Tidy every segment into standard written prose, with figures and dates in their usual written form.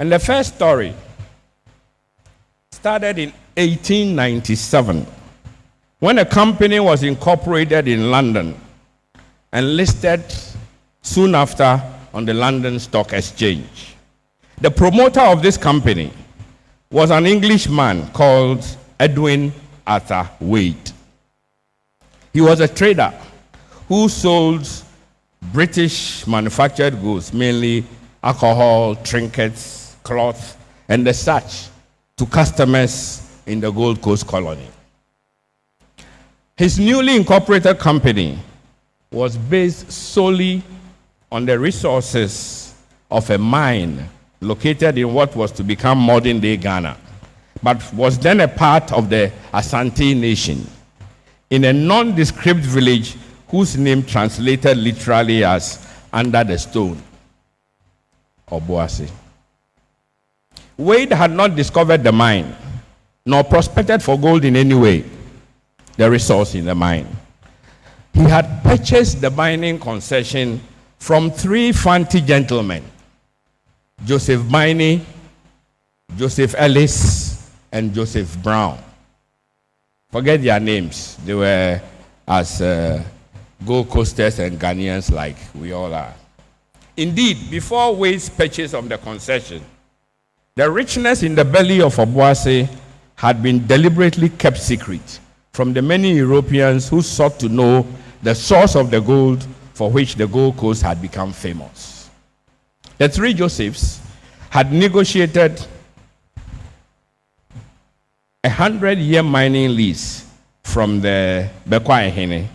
And the first story started in 1897 when a company was incorporated in London and listed soon after on the London Stock Exchange. The promoter of this company was an Englishman called Edwin Arthur Wade. He was a trader who sold British manufactured goods, mainly alcohol, trinkets, cloth, and the such, to customers in the Gold Coast colony. His newly incorporated company was based solely on the resources of a mine located in what was to become modern-day Ghana, but was then a part of the Asante nation, in a nondescript village whose name translated literally as under the stone, Obuasi. Wade had not discovered the mine, nor prospected for gold in any way, the resource in the mine. He had purchased the mining concession from three Fanti gentlemen, Joseph Miney, Joseph Ellis, and Joseph Brown. Forget their names. They were as Gold Coasters and Ghanaians like we all are. Indeed, before Wade's purchase of the concession, the richness in the belly of Obuasi had been deliberately kept secret from the many Europeans who sought to know the source of the gold for which the Gold Coast had become famous. The three Josephs had negotiated a 100-year mining lease from the Bekwa Ehene,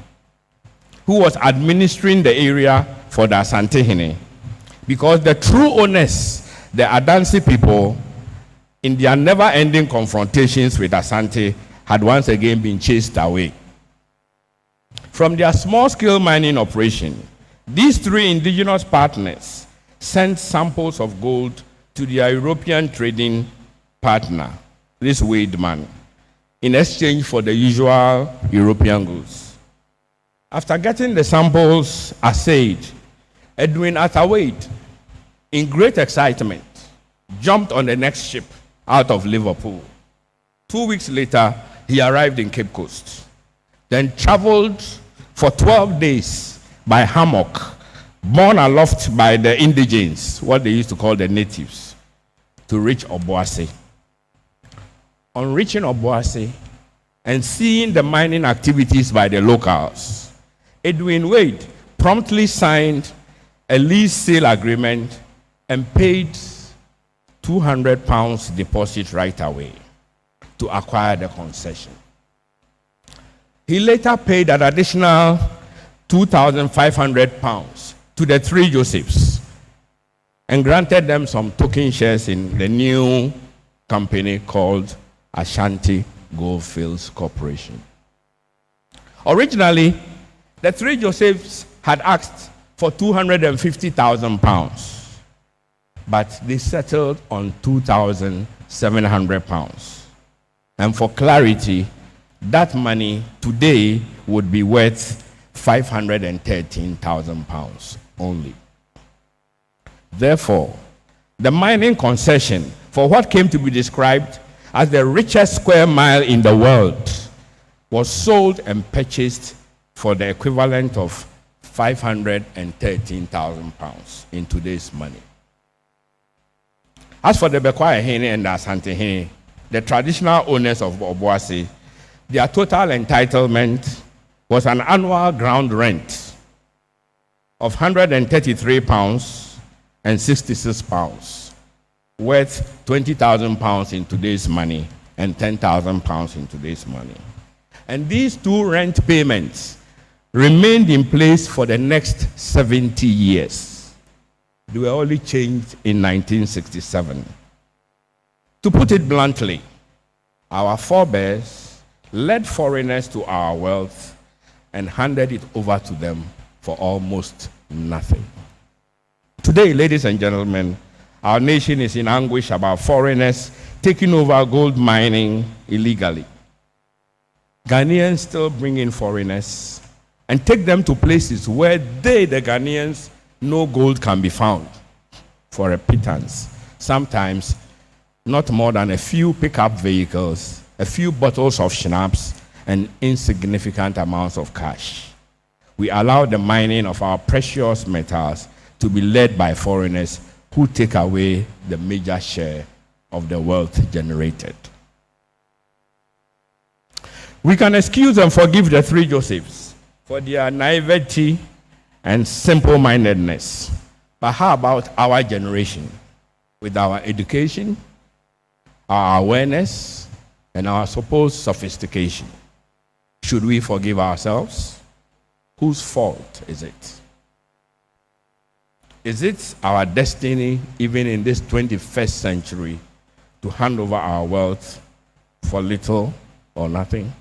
who was administering the area for the Asante Hene, because the true owners, the Adansi people, in their never-ending confrontations with Asante, had once again been chased away. From their small-scale mining operation, these three indigenous partners sent samples of gold to their European trading partner, this Wade man, in exchange for the usual European goods. After getting the samples assayed, Edwin Arthur Wade, in great excitement, jumped on the next ship out of Liverpool. 2 weeks later, he arrived in Cape Coast, then traveled for 12 days by hammock, borne aloft by the indigenes, what they used to call the natives, to reach Obuasi. On reaching Obuasi and seeing the mining activities by the locals, Edwin Wade promptly signed a lease sale agreement and paid £200 deposit right away to acquire the concession. He later paid an additional £2,500 to the three Josephs and granted them some token shares in the new company called Ashanti Goldfields Corporation. Originally, the three Josephs had asked for £250,000, but they settled on £2,700. And for clarity, that money today would be worth £513,000 only. Therefore, the mining concession for what came to be described as the richest square mile in the world was sold and purchased for the equivalent of £513,000 in today's money. As for the Bekwa Ehene and the Asante Hene, the traditional owners of Obuasi, their total entitlement was an annual ground rent of £133 and £66, worth £20,000 in today's money and £10,000 in today's money. And these two rent payments remained in place for the next 70 years. They were only changed in 1967. To put it bluntly, our forebears led foreigners to our wealth and handed it over to them for almost nothing. Today, ladies and gentlemen, our nation is in anguish about foreigners taking over gold mining illegally. Ghanaians still bring in foreigners and take them to places where they, the Ghanaians, know gold can be found for a pittance, sometimes not more than a few pickup vehicles, a few bottles of schnapps, and insignificant amounts of cash. We allow the mining of our precious metals to be led by foreigners who take away the major share of the wealth generated. We can excuse and forgive the three Josephs for their naivety and simple-mindedness. But how about our generation? With our education, our awareness, and our supposed sophistication, should we forgive ourselves? Whose fault is it? Is it our destiny, even in this 21st century, to hand over our wealth for little or nothing?